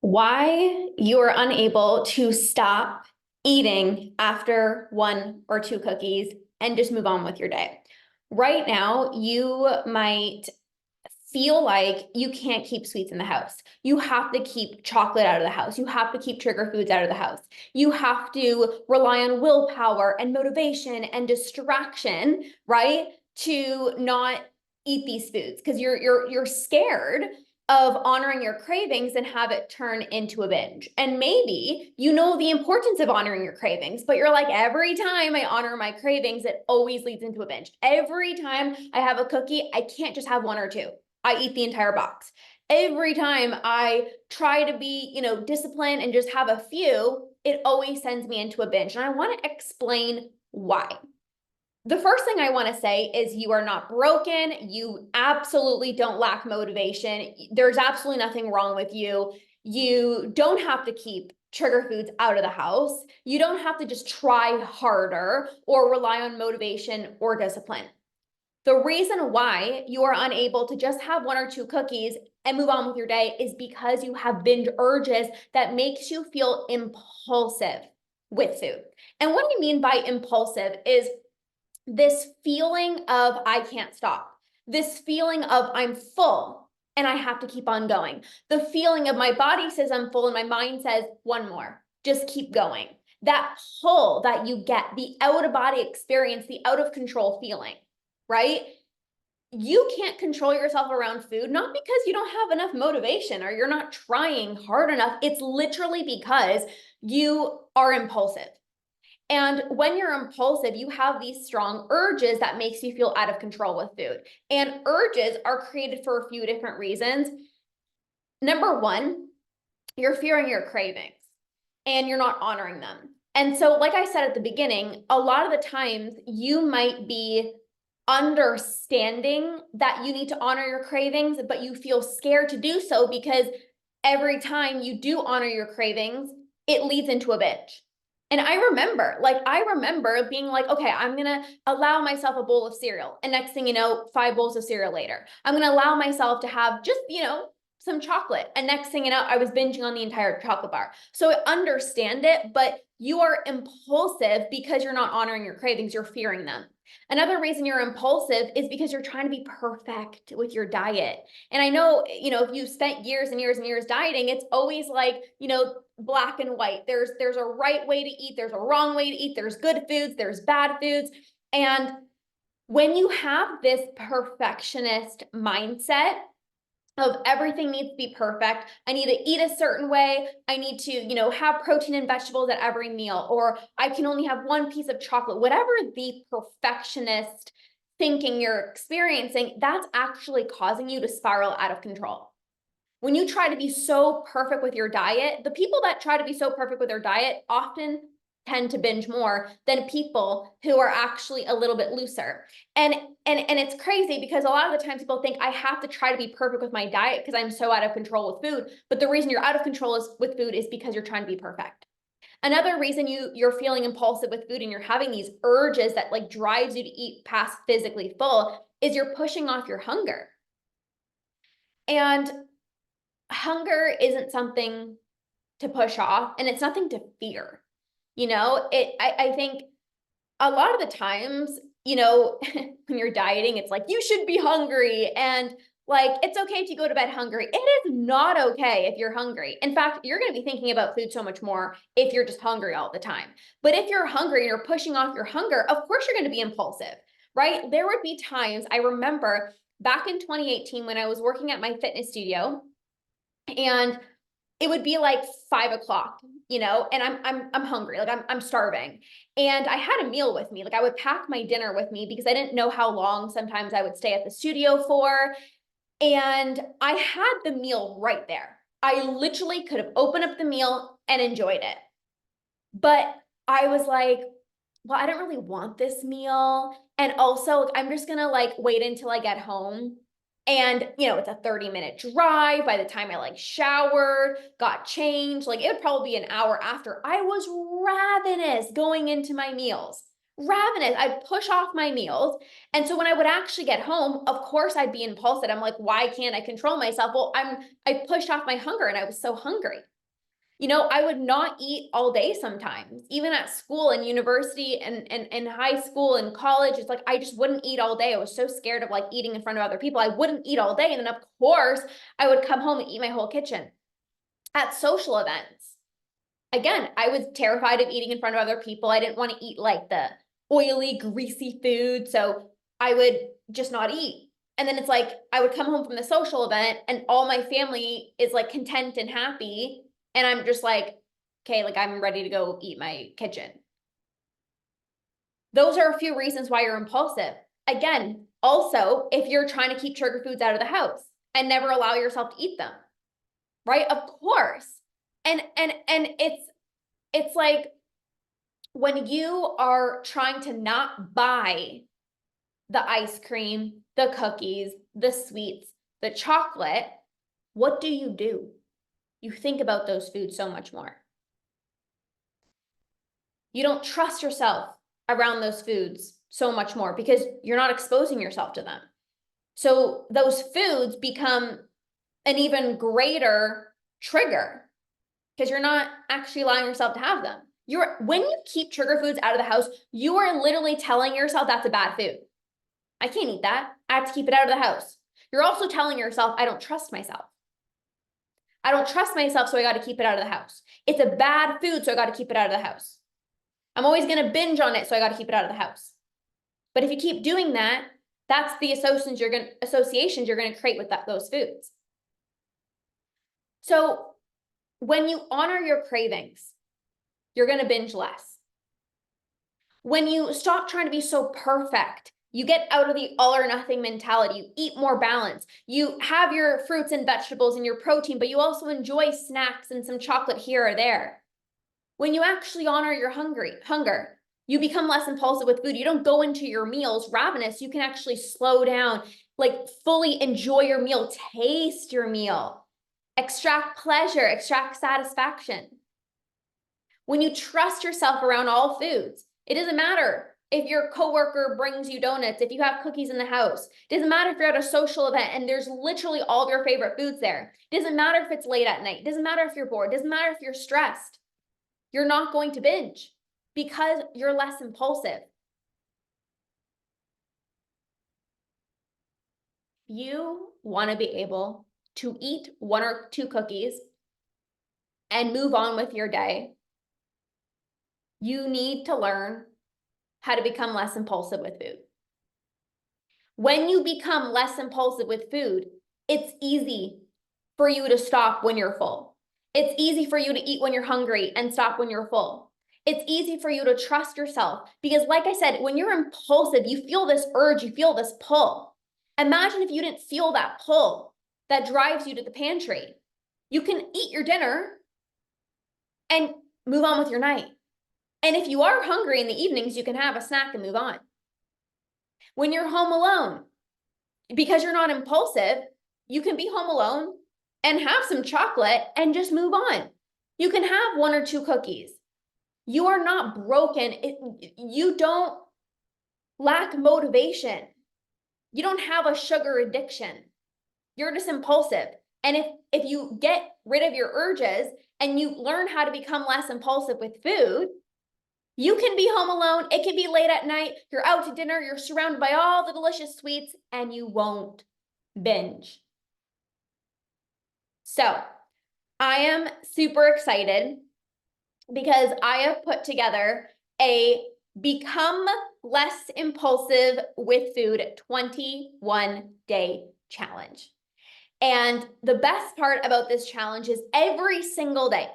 Why you are unable to stop eating after one or two cookies and just move on with your day. Right now, you might feel like you can't keep sweets in the house. You have to keep chocolate out of the house. You have to keep trigger foods out of the house. You have to rely on willpower and motivation and distraction, right? To not eat these foods because you're scared of honoring your cravings and have it turn into a binge. And maybe you know the importance of honoring your cravings, but you're like, every time I honor my cravings, it always leads into a binge. Every time I have a cookie, I can't just have one or two. I eat the entire box. Every time I try to be, disciplined and just have a few, it always sends me into a binge. And I want to explain why. The first thing I want to say is you are not broken. You absolutely don't lack motivation. There's absolutely nothing wrong with you. You don't have to keep trigger foods out of the house. You don't have to just try harder or rely on motivation or discipline. The reason why you are unable to just have one or two cookies and move on with your day is because you have binge urges that makes you feel impulsive with food. And what I mean by impulsive is this feeling of I can't stop, this feeling of I'm full and I have to keep on going, the feeling of my body says I'm full and my mind says one more, just keep going. That pull that you get, the out of body experience, the out of control feeling, right? You can't control yourself around food, not because you don't have enough motivation or you're not trying hard enough. It's literally because you are impulsive. And when you're impulsive, you have these strong urges that makes you feel out of control with food. And urges are created for a few different reasons. Number one, you're fearing your cravings and you're not honoring them. And so, like I said at the beginning, a lot of the times you might be understanding that you need to honor your cravings, but you feel scared to do so because every time you do honor your cravings, it leads into a binge. And I remember being like, okay, I'm gonna allow myself a bowl of cereal. And next thing you know, 5 bowls of cereal later. I'm gonna allow myself to have just, some chocolate. And next thing you know, I was binging on the entire chocolate bar. So I understand it, but you are impulsive because you're not honoring your cravings, you're fearing them. Another reason you're impulsive is because you're trying to be perfect with your diet. And I know, if you've spent years and years and years dieting, it's always like, black and white. There's a right way to eat, there's a wrong way to eat, there's good foods, there's bad foods. And when you have this perfectionist mindset of everything needs to be perfect, I need to eat a certain way, I need to, have protein and vegetables at every meal, or I can only have one piece of chocolate, whatever the perfectionist thinking you're experiencing, that's actually causing you to spiral out of control. When you try to be so perfect with your diet, the people that try to be so perfect with their diet often tend to binge more than people who are actually a little bit looser. And it's crazy because a lot of the times people think I have to try to be perfect with my diet because I'm so out of control with food. But the reason you're out of control with food is because you're trying to be perfect. Another reason you're feeling impulsive with food and you're having these urges that like drives you to eat past physically full is you're pushing off your hunger. And hunger isn't something to push off and it's nothing to fear. I think a lot of the times, when you're dieting, it's like you should be hungry and like it's okay if you go to bed hungry. It is not okay if you're hungry. In fact, you're going to be thinking about food so much more if you're just hungry all the time. But if you're hungry and you're pushing off your hunger, of course you're going to be impulsive, right? There would be times I remember back in 2018 when I was working at my fitness studio and it would be like 5 o'clock, and I'm hungry, like I'm starving. And I had a meal with me. Like I would pack my dinner with me because I didn't know how long sometimes I would stay at the studio for. And I had the meal right there. I literally could have opened up the meal and enjoyed it. But I was like, well, I don't really want this meal. And also, I'm just gonna like wait until I get home. And, it's a 30-minute drive. By the time I like showered, got changed, like it would probably be an hour after. I was ravenous going into my meals, ravenous. I'd push off my meals. And so when I would actually get home, of course I'd be impulsive. I'm like, why can't I control myself? Well, I pushed off my hunger and I was so hungry. I would not eat all day sometimes, even at school and university and high school and college. It's like, I just wouldn't eat all day. I was so scared of like eating in front of other people. I wouldn't eat all day. And then of course I would come home and eat my whole kitchen. At social events, again, I was terrified of eating in front of other people. I didn't want to eat like the oily, greasy food. So I would just not eat. And then it's like, I would come home from the social event and all my family is like content and happy. And I'm just like, okay, like I'm ready to go eat my kitchen. Those are a few reasons why you're impulsive. Again, also, if you're trying to keep sugar foods out of the house and never allow yourself to eat them, right? Of course. And it's like when you are trying to not buy the ice cream, the cookies, the sweets, the chocolate, what do? You think about those foods so much more. You don't trust yourself around those foods so much more because you're not exposing yourself to them. So those foods become an even greater trigger because you're not actually allowing yourself to have them. When you keep sugar foods out of the house, you are literally telling yourself that's a bad food. I can't eat that. I have to keep it out of the house. You're also telling yourself, I don't trust myself. I don't trust myself, so I got to keep it out of the house. It's a bad food, so I got to keep it out of the house. I'm always going to binge on it, so I got to keep it out of the house. But if you keep doing that, that's the associations you're going to create with those foods. So when you honor your cravings, you're going to binge less. When you stop trying to be so perfect, you get out of the all or nothing mentality. You eat more balance. You have your fruits and vegetables and your protein, but you also enjoy snacks and some chocolate here or there. When you actually honor your hunger, you become less impulsive with food. You don't go into your meals ravenous. You can actually slow down, like fully enjoy your meal, taste your meal, extract pleasure, extract satisfaction. When you trust yourself around all foods, it doesn't matter if your coworker brings you donuts, if you have cookies in the house. It doesn't matter if you're at a social event and there's literally all of your favorite foods there. It doesn't matter if it's late at night. It doesn't matter if you're bored. It doesn't matter if you're stressed. You're not going to binge because you're less impulsive. You want to be able to eat 1 or 2 cookies and move on with your day. You need to learn how to become less impulsive with food. When you become less impulsive with food, it's easy for you to stop when you're full. It's easy for you to eat when you're hungry and stop when you're full. It's easy for you to trust yourself because, like I said, when you're impulsive, you feel this urge, you feel this pull. Imagine if you didn't feel that pull that drives you to the pantry. You can eat your dinner and move on with your night. And if you are hungry in the evenings, you can have a snack and move on. When you're home alone, because you're not impulsive, you can be home alone and have some chocolate and just move on. You can have 1 or 2 cookies. You are not broken. You don't lack motivation. You don't have a sugar addiction. You're just impulsive. And if you get rid of your urges and you learn how to become less impulsive with food, you can be home alone. It can be late at night. You're out to dinner. You're surrounded by all the delicious sweets and you won't binge. So I am super excited because I have put together a Become Less Impulsive with Food 21-day challenge. And the best part about this challenge is every single day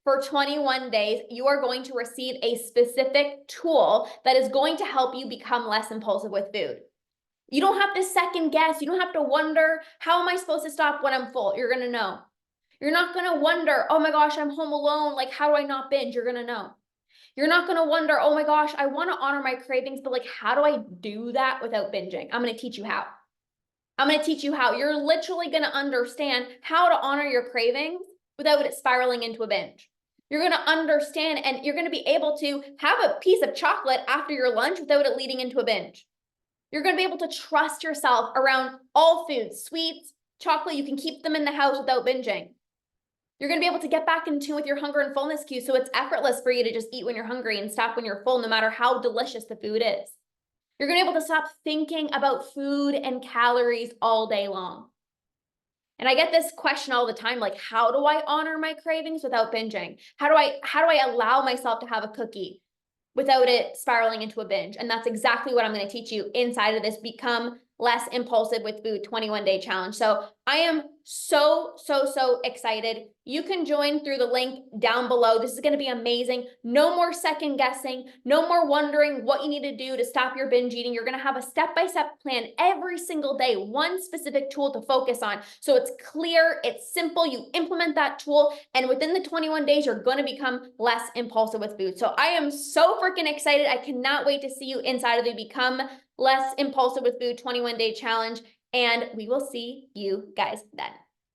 for 21 days, you are going to receive a specific tool that is going to help you become less impulsive with food. You don't have to second guess. You don't have to wonder, how am I supposed to stop when I'm full? You're going to know. You're not going to wonder, oh my gosh, I'm home alone. Like, how do I not binge? You're going to know. You're not going to wonder, oh my gosh, I want to honor my cravings, but like, how do I do that without binging? I'm going to teach you how. I'm going to teach you how. You're literally going to understand how to honor your cravings without it spiraling into a binge. You're going to understand and you're going to be able to have a piece of chocolate after your lunch without it leading into a binge. You're going to be able to trust yourself around all foods, sweets, chocolate. You can keep them in the house without binging. You're going to be able to get back in tune with your hunger and fullness cue, so it's effortless for you to just eat when you're hungry and stop when you're full, no matter how delicious the food is. You're going to be able to stop thinking about food and calories all day long. And I get this question all the time, like, how do I honor my cravings without binging? How do I allow myself to have a cookie without it spiraling into a binge? And that's exactly what I'm going to teach you inside of this Become Less Impulsive with Food 21-day challenge. So I am so excited. You can join through the link down below. This is going to be amazing. No more second guessing, no more wondering what you need to do to stop your binge eating. You're going to have a step-by-step plan every single day, one specific tool to focus on. So it's clear, it's simple. You implement that tool, and within the 21 days, you're going to become less impulsive with food. So I am so freaking excited. I cannot wait to see you inside of the Become Less Impulsive with Food 21-day challenge. And we will see you guys then.